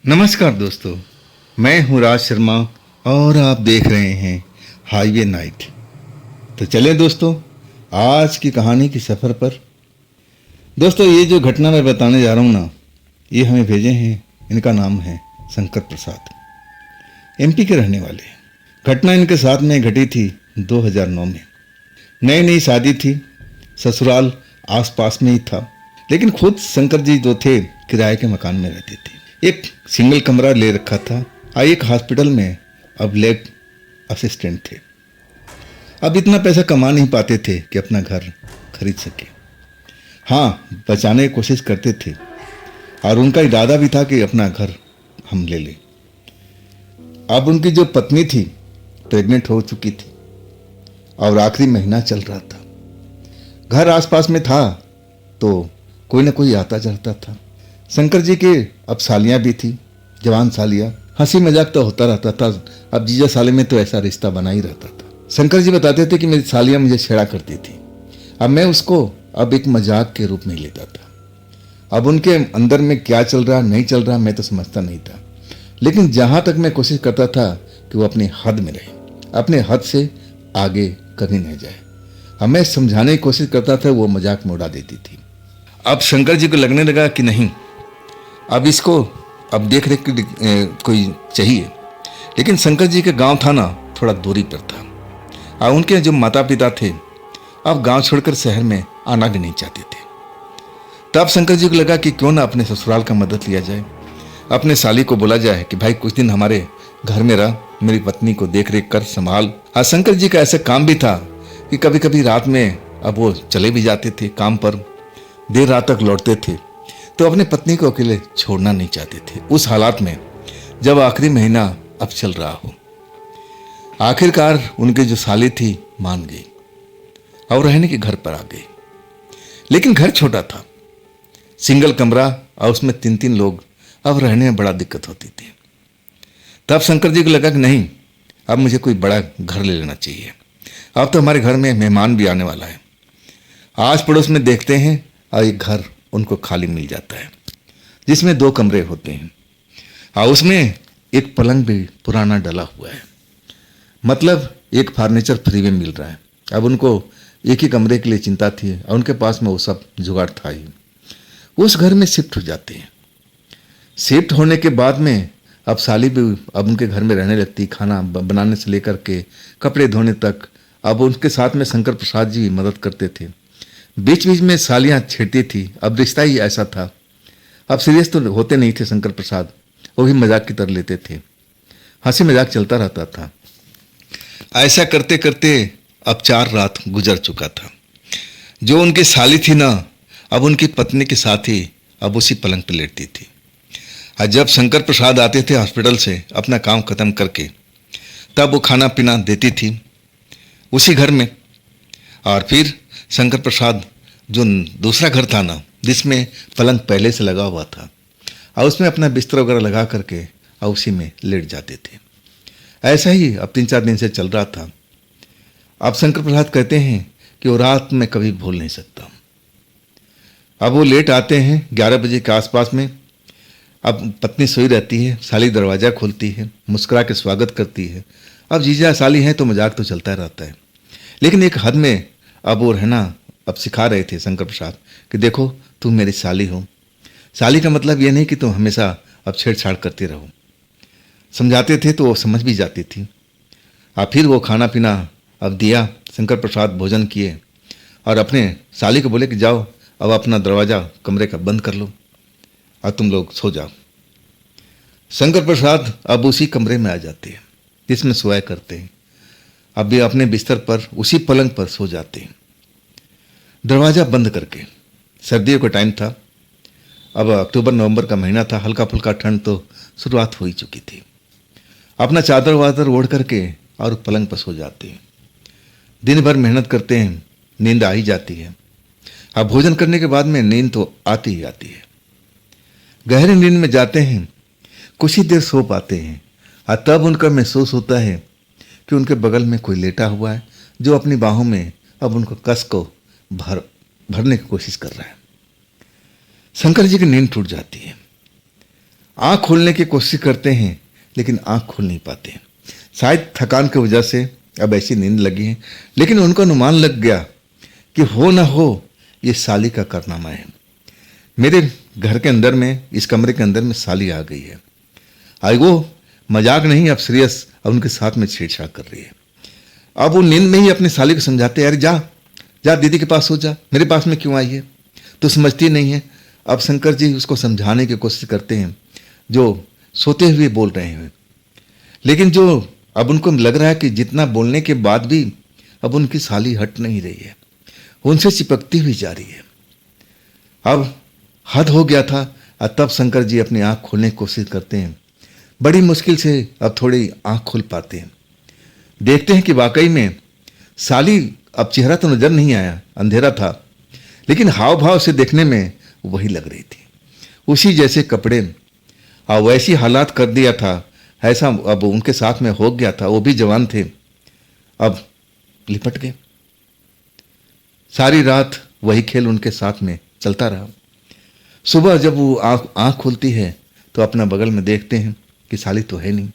नमस्कार दोस्तों, मैं हूं राज शर्मा और आप देख रहे हैं हाईवे नाइट। तो चलें दोस्तों, आज की कहानी की सफ़र पर। दोस्तों, ये जो घटना मैं बताने जा रहा हूँ ना, ये हमें भेजे हैं। इनका नाम है शंकर प्रसाद, एमपी के रहने वाले। घटना इनके साथ में घटी थी 2009 में। नई नई शादी थी, ससुराल आसपास में ही था, लेकिन खुद शंकर जी जो थे किराए के मकान में रहते थे। एक सिंगल कमरा ले रखा था और एक हॉस्पिटल में अब लैब असिस्टेंट थे। अब इतना पैसा कमा नहीं पाते थे कि अपना घर खरीद सके। हाँ, बचाने की कोशिश करते थे और उनका इरादा भी था कि अपना घर हम ले लें। अब उनकी जो पत्नी थी प्रेग्नेंट हो चुकी थी और आखिरी महीना चल रहा था। घर आसपास में था तो कोई ना कोई आता जाता था। शंकर जी के अब सालियाँ भी थी, जवान सालियाँ। हंसी मजाक तो होता रहता था। अब जीजा साले में तो ऐसा रिश्ता बना ही रहता था। शंकर जी बताते थे कि मेरी सालियाँ मुझे छेड़ा करती थी। अब मैं उसको अब एक मजाक के रूप में लेता था। अब उनके अंदर में क्या चल रहा नहीं चल रहा मैं तो समझता नहीं था, लेकिन जहाँ तक मैं कोशिश करता था कि वो अपनी हद में रहे, अपने हद से आगे कभी नहीं जाए। अब मैं समझाने की कोशिश करता था, वो मजाक में उड़ा देती थी। अब शंकर जी को लगने लगा कि नहीं, अब इसको अब देख रेख कोई चाहिए। लेकिन शंकर जी के गांव था ना, थोड़ा दूरी पर था और उनके जो माता पिता थे अब गांव छोड़कर शहर में आना भी नहीं चाहते थे। तब शंकर जी को लगा कि क्यों ना अपने ससुराल का मदद लिया जाए, अपने साली को बोला जाए कि भाई कुछ दिन हमारे घर में रह, मेरी पत्नी को देख रेख कर, संभाल। हाँ, शंकर जी का ऐसा काम भी था कि कभी कभी रात में अब वो चले भी जाते थे काम पर, देर रात तक लौटते थे, तो अपनी पत्नी को अकेले छोड़ना नहीं चाहते थे। उस हालात में जब आखिरी महीना अब चल रहा हो, आखिरकार उनकी जो साली थी मान गई और रहने के घर पर आ गई। लेकिन घर छोटा था, सिंगल कमरा और उसमें 3-3 लोग। अब रहने में बड़ा दिक्कत होती थी। तब शंकर जी को लगा कि नहीं, अब मुझे कोई बड़ा घर ले लेना चाहिए। अब तो हमारे घर में मेहमान भी आने वाला है। आस पड़ोस में देखते हैं और एक घर उनको खाली मिल जाता है जिसमें 2 कमरे होते हैं और उसमें एक पलंग भी पुराना डला हुआ है। मतलब एक फर्नीचर फ्री में मिल रहा है। अब उनको एक ही कमरे के लिए चिंता थी और उनके पास में वो सब जुगाड़ था ही। उस घर में शिफ्ट हो जाते हैं। शिफ्ट होने के बाद में अब साली भी अब उनके घर में रहने लगती, खाना बनाने से लेकर के कपड़े धोने तक। अब उनके साथ में शंकर प्रसाद जी मदद करते थे। बीच बीच में सालियाँ छेड़ती थी। अब रिश्ता ही ऐसा था। अब सीरियस तो होते नहीं थे शंकर प्रसाद, वो भी मजाक की तरह लेते थे। हंसी मजाक चलता रहता था। ऐसा करते करते अब 4 रात गुजर चुका था। जो उनकी साली थी ना, अब उनकी पत्नी के साथ ही अब उसी पलंग पर लेटती थी। और जब शंकर प्रसाद आते थे हॉस्पिटल से अपना काम खत्म करके, तब वो खाना पीना देती थी उसी घर में। और फिर शंकर प्रसाद जो दूसरा घर था ना, जिसमें पलंग पहले से लगा हुआ था, और उसमें अपना बिस्तर वगैरह लगा करके और उसी में लेट जाते थे। ऐसा ही अब 3-4 दिन से चल रहा था। अब शंकर प्रसाद कहते हैं कि वो रात में कभी भूल नहीं सकता। अब वो लेट आते हैं 11 बजे के आसपास में। अब पत्नी सोई रहती है, साली दरवाज़ा खोलती है, मुस्कुरा के स्वागत करती है। अब जीजा साली हैं तो मजाक तो चलता रहता है, लेकिन एक हद में अब वो रहना अब सिखा रहे थे शंकर प्रसाद कि देखो तुम मेरी साली हो। साली का मतलब ये नहीं कि तुम हमेशा अब छेड़छाड़ करते रहो। समझाते थे तो वो समझ भी जाती थी। और फिर वो खाना पीना अब दिया, शंकर प्रसाद भोजन किए और अपने साली को बोले कि जाओ अब अपना दरवाज़ा कमरे का बंद कर लो और तुम लोग सो जाओ। शंकर प्रसाद अब उसी कमरे में आ जाते हैं जिसमें सोया करते हैं। अब भी अपने बिस्तर पर उसी पलंग पर सो जाते हैं, दरवाज़ा बंद करके। सर्दियों का टाइम था, अब अक्टूबर नवंबर का महीना था, हल्का फुल्का ठंड तो शुरुआत हो ही चुकी थी। अपना चादर वादर ओढ़ करके और पलंग पर सो जाते हैं। दिन भर मेहनत करते हैं, नींद आ ही जाती है। अब भोजन करने के बाद में नींद तो आती ही आती है। गहरी नींद में जाते हैं, कुछ ही देर सो पाते हैं और तब उनका महसूस होता है कि उनके बगल में कोई लेटा हुआ है जो अपनी बाहों में अब उनको कस को भरने की कोशिश कर रहा है। शंकर जी की नींद टूट जाती है आँख खोलने की कोशिश करते हैं लेकिन आँख खोल नहीं पाते हैं। शायद थकान की वजह से अब ऐसी नींद लगी है, लेकिन उनको अनुमान लग गया कि हो ना हो ये साली का कारनामा है। मेरे घर के अंदर में, इस कमरे के अंदर में साली आ गई है। आई वो मजाक नहीं, अब सीरियस, अब उनके साथ में छेड़छाड़ कर रही है। अब वो नींद में ही अपनी साली को समझाते हैं, अरे जा जा दीदी के पास हो जा, मेरे पास में क्यों आई है, तो समझती नहीं है। अब शंकर जी उसको समझाने की कोशिश करते हैं, जो सोते हुए बोल रहे हैं, लेकिन जो अब उनको लग रहा है कि जितना बोलने के बाद भी अब उनकी साली हट नहीं रही है, उनसे चिपकती हुई जा रही है। अब हद हो गया था। और तब शंकर जी अपनी आंख खोलने की कोशिश करते हैं, बड़ी मुश्किल से अब थोड़ी आंख खोल पाते हैं। देखते हैं कि वाकई में साली, अब चेहरा तो नजर नहीं आया, अंधेरा था, लेकिन हाव भाव से देखने में वही लग रही थी, उसी जैसे कपड़े और वैसी हालात कर दिया था, ऐसा अब उनके साथ में हो गया था। वो भी जवान थे, अब लिपट गए। सारी रात वही खेल उनके साथ में चलता रहा। सुबह जब वो आँख खुलती है तो अपना बगल में देखते हैं कि साली तो है नहीं।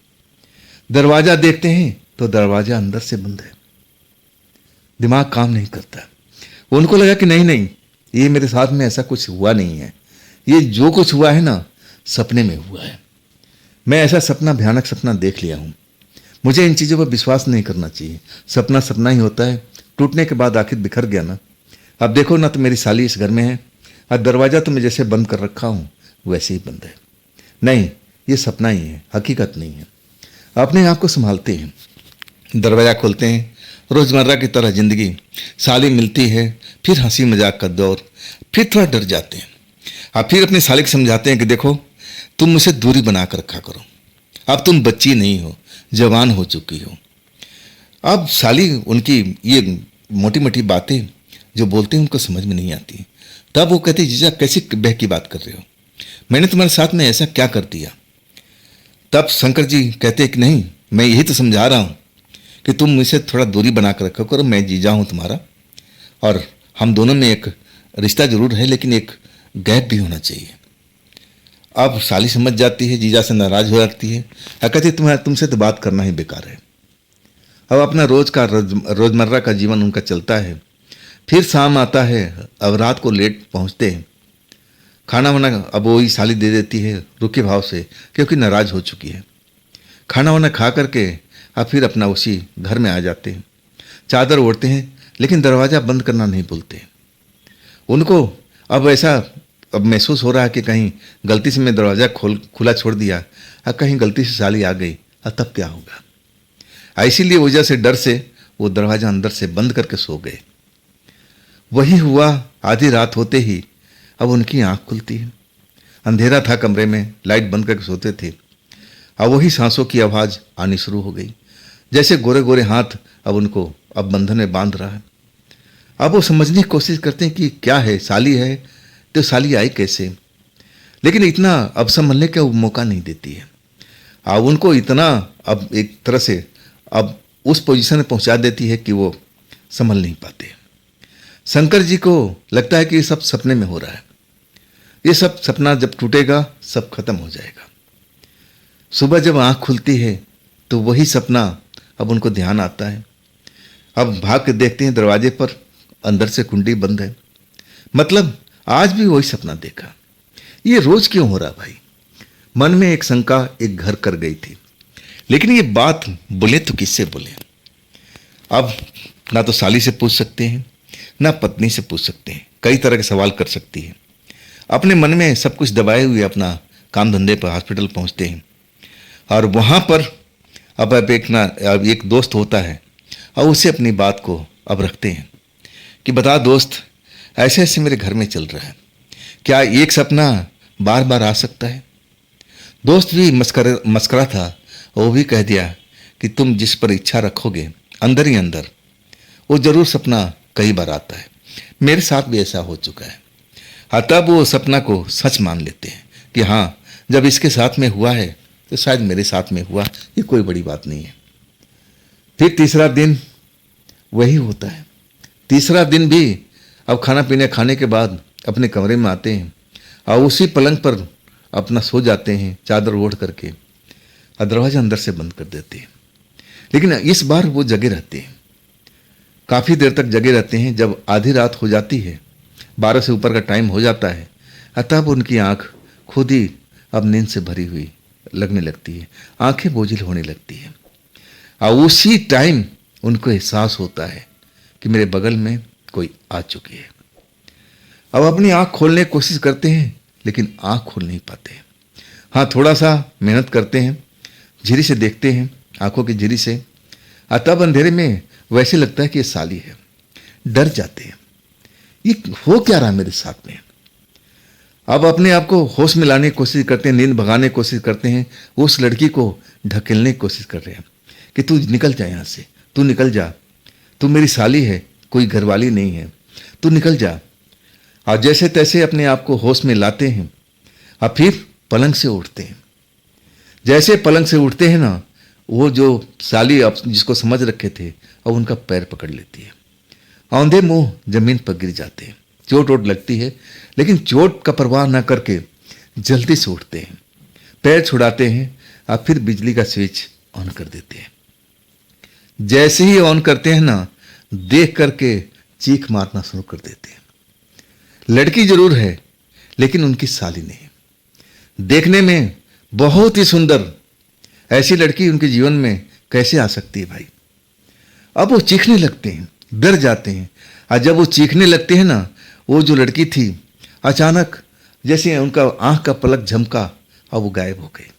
दरवाज़ा देखते हैं तो दरवाज़ा अंदर से बंद है। दिमाग काम नहीं करता। उनको लगा कि नहीं नहीं, ये मेरे साथ में ऐसा कुछ हुआ नहीं है, ये जो कुछ हुआ है ना सपने में हुआ है। मैं ऐसा सपना, भयानक सपना देख लिया हूँ। मुझे इन चीज़ों पर विश्वास नहीं करना चाहिए। सपना सपना ही होता है, टूटने के बाद आखिर बिखर गया ना। अब देखो ना, तो मेरी साली इस घर में है और दरवाज़ा तो मैं जैसे बंद कर रखा हूँ वैसे ही बंद है। नहीं, ये सपना ही है, हकीकत नहीं है। अपने आप को संभालते हैं, दरवाज़ा खोलते हैं, रोज़मर्रा की तरह ज़िंदगी। साली मिलती है, फिर हंसी मजाक का दौर, फिर थोड़ा डर जाते हैं। अब फिर अपनी साली को समझाते हैं कि देखो, तुम मुझसे दूरी बना कर रखा करो, अब तुम बच्ची नहीं हो, जवान हो चुकी हो। अब साली उनकी ये मोटी मोटी बातें जो बोलते हैं उनको समझ में नहीं आती। तब वो कहती, जीजा कैसी बह की बात कर रहे हो, मैंने तुम्हारे साथ में ऐसा क्या कर दिया। तब शंकर जी कहते कि नहीं, मैं यही तो समझा रहा हूँ कि तुम मुझसे थोड़ा दूरी बना कर रखा करो, मैं जीजा हूँ तुम्हारा, और हम दोनों में एक रिश्ता जरूर है, लेकिन एक गैप भी होना चाहिए। अब साली समझ जाती है, जीजा से नाराज हो जाती है, कहती तुमसे तो बात करना ही बेकार है। अब अपना रोजमर्रा का जीवन उनका चलता है। फिर शाम आता है, अब रात को लेट पहुंचते हैं। खाना वाना अब वही साली दे देती है रुके भाव से, क्योंकि नाराज हो चुकी है। खाना वाना खा करके अब फिर अपना उसी घर में आ जाते हैं, चादर ओढ़ते हैं, लेकिन दरवाज़ा बंद करना नहीं भूलते। उनको अब ऐसा अब महसूस हो रहा है कि कहीं गलती से मैं दरवाज़ा खुला छोड़ दिया और कहीं गलती से साली आ गई, और तब क्या होगा। इसीलिए वजह से, डर से वो दरवाज़ा अंदर से बंद करके सो गए। वही हुआ, आधी रात होते ही अब उनकी आंख खुलती है। अंधेरा था कमरे में, लाइट बंद करके सोते थे। अब वही सांसों की आवाज़ आनी शुरू हो गई, जैसे गोरे गोरे हाथ अब उनको अब बंधन में बांध रहा है। अब वो समझने की कोशिश करते हैं कि क्या है, साली है तो साली आई कैसे, लेकिन इतना अब संभलने का वो मौका नहीं देती है। अब उनको इतना अब एक तरह से अब उस पोजीशन में पहुंचा देती है कि वो संभल नहीं पाते। शंकर जी को लगता है कि ये सब सपने में हो रहा है, ये सब सपना जब टूटेगा सब खत्म हो जाएगा। सुबह जब आँख खुलती है तो वही सपना अब उनको ध्यान आता है। अब भाग के देखते हैं, दरवाजे पर अंदर से कुंडी बंद है। मतलब आज भी वही सपना देखा। ये रोज क्यों हो रहा भाई? मन में एक शंका एक घर कर गई थी, लेकिन ये बात बोले तो किससे बोले। अब ना तो साली से पूछ सकते हैं, ना पत्नी से पूछ सकते हैं, कई तरह के सवाल कर सकती है। अपने मन में सब कुछ दबाए हुए अपना काम धंधे पर हॉस्पिटल पहुंचते हैं, और वहाँ पर अब एक दोस्त होता है और उससे अपनी बात को अब रखते हैं कि बता दोस्त, ऐसे ऐसे मेरे घर में चल रहा है, क्या एक सपना बार बार आ सकता है? दोस्त भी मस्करा था, वो भी कह दिया कि तुम जिस पर इच्छा रखोगे अंदर ही अंदर वो जरूर सपना कई बार आता है। मेरे साथ भी ऐसा हो चुका है। हाँ, तब वो सपना को सच मान लेते हैं कि हाँ, जब इसके साथ में हुआ है तो शायद मेरे साथ में हुआ, ये कोई बड़ी बात नहीं है। फिर तीसरा दिन वही होता है। तीसरा दिन भी अब खाना पीने खाने के बाद अपने कमरे में आते हैं और उसी पलंग पर अपना सो जाते हैं चादर ओढ़ करके और दरवाज़ा अंदर से बंद कर देते हैं। लेकिन इस बार वो जगे रहते हैं, काफ़ी देर तक जगे रहते हैं। जब आधी रात हो जाती है, 12 से ऊपर का टाइम हो जाता है, तब उनकी आँख खुद ही अब नींद से भरी हुई लगने लगती है, आंखें बोझिल होने लगती है। और उसी टाइम उनको एहसास होता है कि मेरे बगल में कोई आ चुकी है। अब अपनी आँख खोलने की कोशिश करते हैं, लेकिन आँख खोल नहीं पाते। हाँ, थोड़ा सा मेहनत करते हैं, झिरी से देखते हैं, आंखों की झिरी से, तब अंधेरे में वैसे लगता है कि ये साली है। डर जाते हैं, ये हो क्या रहा मेरे साथ में। अब अपने आप को होश में लाने की कोशिश करते हैं, नींद भगाने की कोशिश करते हैं, उस लड़की को ढकेलने की कोशिश कर रहे हैं कि तू निकल जा यहाँ से, तू निकल जा, तू मेरी साली है, कोई घरवाली नहीं है, तू निकल जा। और जैसे तैसे अपने आप को होश में लाते हैं और फिर पलंग से उठते हैं। जैसे पलंग से उठते हैं ना, वो जो साली अब जिसको समझ रखे थे, अब उनका पैर पकड़ लेती है, औंधे मुंह जमीन पर गिर जाते हैं। चोट वोट लगती है, लेकिन चोट का परवाह न करके जल्दी से उठते हैं, पैर छुड़ाते हैं और फिर बिजली का स्विच ऑन कर देते हैं। जैसे ही ऑन करते हैं ना, देख करके चीख मारना शुरू कर देते हैं। लड़की जरूर है, लेकिन उनकी साली नहीं। देखने में बहुत ही सुंदर ऐसी लड़की उनके जीवन में कैसे आ सकती है भाई। अब वो चीखने लगते हैं, डर जाते हैं। और जब वो चीखने लगते हैं ना, वो जो लड़की थी अचानक जैसे उनका आंख का पलक झमका और वो गायब हो गई।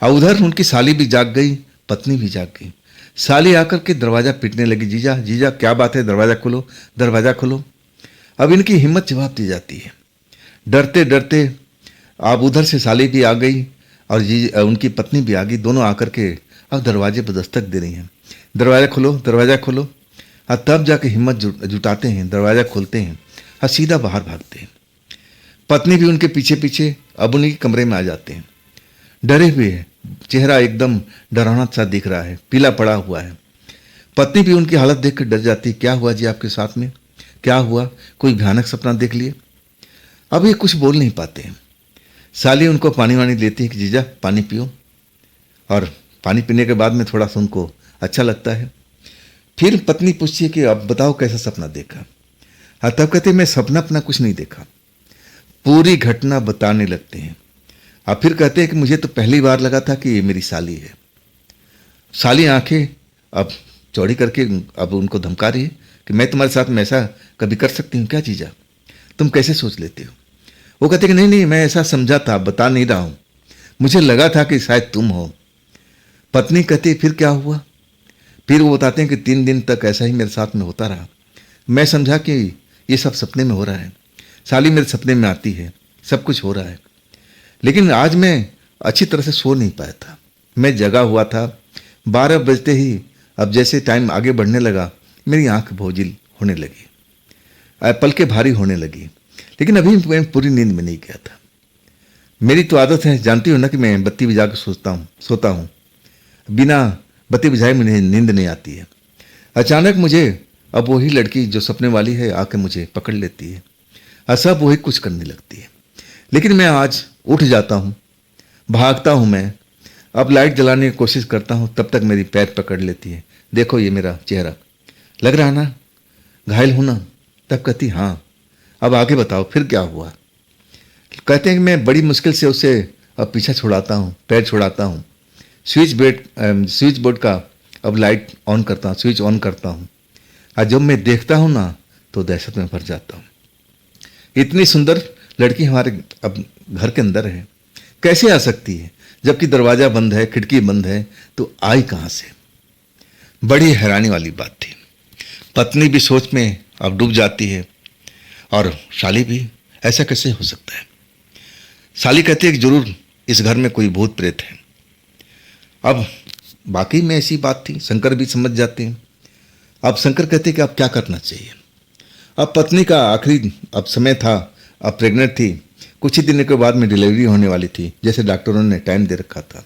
और उधर उनकी साली भी जाग गई, पत्नी भी जाग गई। साली आकर के दरवाज़ा पीटने लगी, जीजा जीजा क्या बात है, दरवाज़ा खोलो, दरवाज़ा खोलो। अब इनकी हिम्मत जवाब दी जाती है। डरते डरते अब उधर से साली भी आ गई और उनकी पत्नी भी आ गई। दोनों आकर के अब दरवाजे पर दस्तक दे रही हैं, दरवाज़ा खोलो, दरवाज़ा खोलो। और तब जाके हिम्मत जुटाते हैं, दरवाज़ा खोलते हैं और सीधा बाहर भागते हैं। पत्नी भी उनके पीछे पीछे अब उन्हीं के कमरे में आ जाते हैं। डरे हुए हैं, चेहरा एकदम डरावना सा दिख रहा है, पीला पड़ा हुआ है। पत्नी भी उनकी हालत देख कर डर जाती है। क्या हुआ जी आपके साथ में, क्या हुआ, कोई भयानक सपना देख लिए? अब ये कुछ बोल नहीं पाते हैं। साली उनको पानी वानी देती है कि जीजा पानी पियो, और पानी पीने के बाद में थोड़ा सा उनको अच्छा लगता है। फिर पत्नी पूछती है कि अब बताओ कैसा सपना देखा। हाँ, तब कहते मैं सपना अपना कुछ नहीं देखा, पूरी घटना बताने लगते हैं। और फिर कहते हैं कि मुझे तो पहली बार लगा था कि ये मेरी साली है। साली आंखें अब चौड़ी करके अब उनको धमका रही है कि मैं तुम्हारे साथ में ऐसा कभी कर सकती हूँ क्या जीजा, तुम कैसे सोच लेते हो? वो कहते कि नहीं नहीं, मैं ऐसा समझा था, बता नहीं रहा हूँ, मुझे लगा था कि शायद तुम हो। पत्नी कहती फिर क्या हुआ? फिर वो बताते हैं कि 3 दिन तक ऐसा ही मेरे साथ में होता रहा। मैं समझा कि ये सब सपने में हो रहा है, साली मेरे सपने में आती है, सब कुछ हो रहा है। लेकिन आज मैं अच्छी तरह से सो नहीं पाया था, मैं जगा हुआ था। 12 बजते ही अब जैसे टाइम आगे बढ़ने लगा, मेरी आंख बोझिल होने लगी, पलकें भारी होने लगी। लेकिन अभी मैं पूरी नींद में नहीं गया था। मेरी तो आदत है, जानती हो ना कि मैं बत्ती बुझा कर सोता हूँ, बिना बत्ती बुझाए मुझे नींद नहीं आती है। अचानक मुझे अब वही लड़की जो सपने वाली है आके मुझे पकड़ लेती है और सब वही कुछ करने लगती है। लेकिन मैं आज उठ जाता हूँ, भागता हूँ मैं, अब लाइट जलाने की कोशिश करता हूँ, तब तक मेरी पैर पकड़ लेती है। देखो ये मेरा चेहरा, लग रहा है ना घायल हूँ ना? तब कहती हाँ, अब आगे बताओ फिर क्या हुआ? कहते हैं कि मैं बड़ी मुश्किल से उसे अब पीछा छुड़ाता हूँ, पैर छुड़ाता हूँ, स्विच बोर्ड का अब लाइट ऑन करता हूँ, स्विच ऑन करता हूँ। और जब मैं देखता हूँ ना, तो दहशत में भर जाता हूँ। इतनी सुंदर लड़की हमारे अब घर के अंदर है, कैसे आ सकती है? जबकि दरवाज़ा बंद है, खिड़की बंद है, तो आई कहाँ से? बड़ी हैरानी वाली बात थी। पत्नी भी सोच में अब डूब जाती है और साली भी, ऐसा कैसे हो सकता है? साली कहती है कि जरूर इस घर में कोई भूत प्रेत है। अब बाकी में ऐसी बात थी, शंकर भी समझ जाते हैं। अब शंकर कहते हैं कि अब क्या करना चाहिए? अब पत्नी का आखिरी अब समय था, अब प्रेग्नेंट थी, कुछ ही दिनों के बाद में डिलीवरी होने वाली थी, जैसे डॉक्टरों ने टाइम दे रखा था।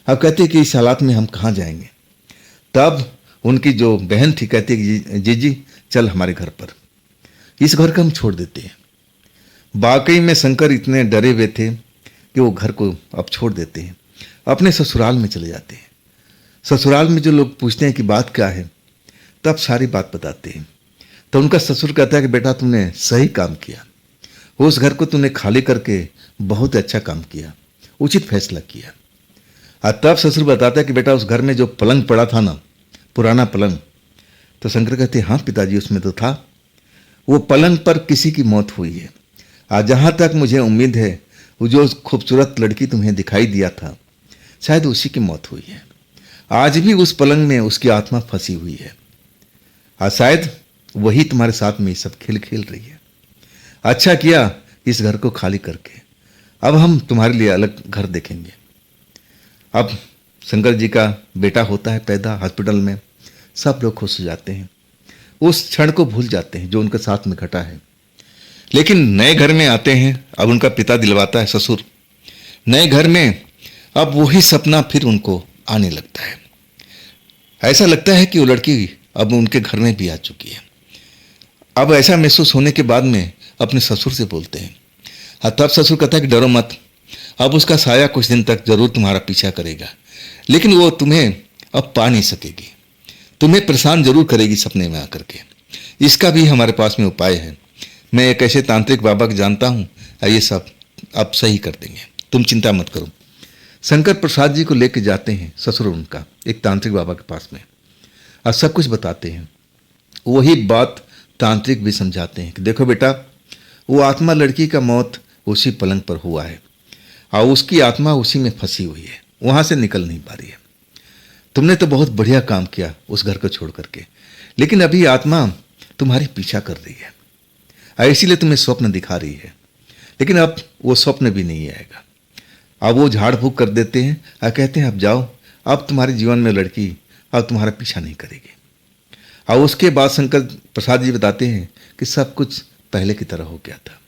अब कहते हैं कि इस हालात में हम कहाँ जाएंगे? तब उनकी जो बहन थी कहती है कि जीजी चल हमारे घर पर, इस घर को हम छोड़ देते हैं। वाकई में शंकर इतने डरे हुए थे कि वो घर को अब छोड़ देते हैं, अपने ससुराल में चले जाते हैं। ससुराल में जो लोग पूछते हैं कि बात क्या है, तब सारी बात बताते हैं। तो उनका ससुर कहता है कि बेटा तुमने सही काम किया, उस घर को तुमने खाली करके बहुत अच्छा काम किया, उचित फैसला किया। और तब ससुर बताता है कि बेटा उस घर में जो पलंग पड़ा था ना, पुराना पलंग, तो शंकर कहते हैं हाँ पिताजी उसमें तो था, वो पलंग पर किसी की मौत हुई है। आज जहाँ तक मुझे उम्मीद है वो जो खूबसूरत लड़की तुम्हें दिखाई दिया था शायद उसी की मौत हुई है। आज भी उस पलंग में उसकी आत्मा फंसी हुई है, और शायद वही तुम्हारे साथ में सब खेल खेल रही है। अच्छा किया इस घर को खाली करके, अब हम तुम्हारे लिए अलग घर देखेंगे। अब शंकर जी का बेटा होता है पैदा हॉस्पिटल में, सब लोग खुश हो जाते हैं, उस क्षण को भूल जाते हैं जो उनके साथ में घटा है। लेकिन नए घर में आते हैं, अब उनका पिता दिलवाता है ससुर, नए घर में अब वही सपना फिर उनको आने लगता है। ऐसा लगता है कि वो लड़की अब उनके घर में भी आ चुकी है। अब ऐसा महसूस होने के बाद में अपने ससुर से बोलते हैं, हाँ तब ससुर कहता है कि डरो मत, अब उसका साया कुछ दिन तक जरूर तुम्हारा पीछा करेगा, लेकिन वो तुम्हें अब पा नहीं सकेगी, तुम्हें परेशान जरूर करेगी सपने में आकर के। इसका भी हमारे पास में उपाय है, मैं एक ऐसे तांत्रिक बाबा को जानता हूँ, ये सब अब सही कर देंगे, तुम चिंता मत करो। शंकर प्रसाद जी को लेके जाते हैं ससुर उनका एक तांत्रिक बाबा के पास में, और सब कुछ बताते हैं। वही बात तांत्रिक भी समझाते हैं कि देखो बेटा, वो आत्मा लड़की का मौत उसी पलंग पर हुआ है, और उसकी आत्मा उसी में फंसी हुई है, वहाँ से निकल नहीं पा रही है। तुमने तो बहुत बढ़िया काम किया उस घर को छोड़ करके, लेकिन अभी आत्मा तुम्हारी पीछा कर रही है, और इसीलिए तुम्हें स्वप्न दिखा रही है, लेकिन अब वो स्वप्न भी नहीं आएगा। अब वो झाड़ फूक कर देते हैं और कहते हैं अब जाओ, अब तुम्हारे जीवन में लड़की अब तुम्हारा पीछा नहीं करेगी। और उसके बाद शंकर प्रसाद जी बताते हैं कि सब कुछ पहले की तरह हो गया था,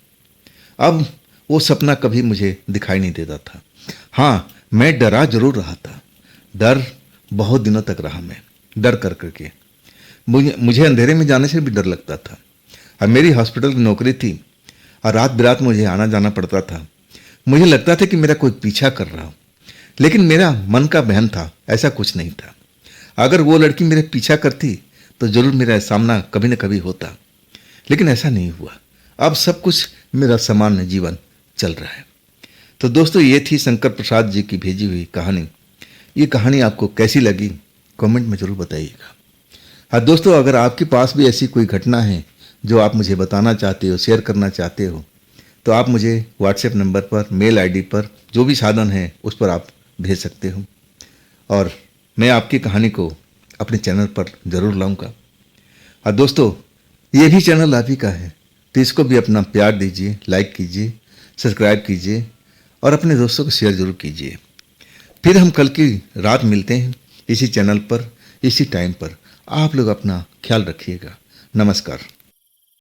अब वो सपना कभी मुझे दिखाई नहीं देता था। हाँ, मैं डरा जरूर रहा था, डर बहुत दिनों तक रहा, मैं डर कर करके मुझे अंधेरे में जाने से भी डर लगता था। और मेरी हॉस्पिटल की नौकरी थी, और रात बिरात मुझे आना जाना पड़ता था। मुझे लगता था कि मेरा कोई पीछा कर रहा हो, लेकिन मेरा मन का बहन था, ऐसा कुछ नहीं था। अगर वो लड़की मेरे पीछा करती तो जरूर मेरा सामना कभी न कभी होता, लेकिन ऐसा नहीं हुआ। अब सब कुछ मेरा सामान्य जीवन चल रहा है। तो दोस्तों, ये थी शंकर प्रसाद जी की भेजी हुई कहानी। ये कहानी आपको कैसी लगी कमेंट में जरूर बताइएगा। हाँ दोस्तों, अगर आपके पास भी ऐसी कोई घटना है जो आप मुझे बताना चाहते हो, शेयर करना चाहते हो, तो आप मुझे व्हाट्सएप नंबर पर, मेल आईडी पर, जो भी साधन है उस पर आप भेज सकते हो, और मैं आपकी कहानी को अपने चैनल पर ज़रूर लाऊंगा। और दोस्तों, ये भी चैनल आप ही का है, तो इसको भी अपना प्यार दीजिए, लाइक कीजिए, सब्सक्राइब कीजिए, और अपने दोस्तों को शेयर ज़रूर कीजिए। फिर हम कल की रात मिलते हैं इसी चैनल पर, इसी टाइम पर। आप लोग अपना ख्याल रखिएगा। नमस्कार।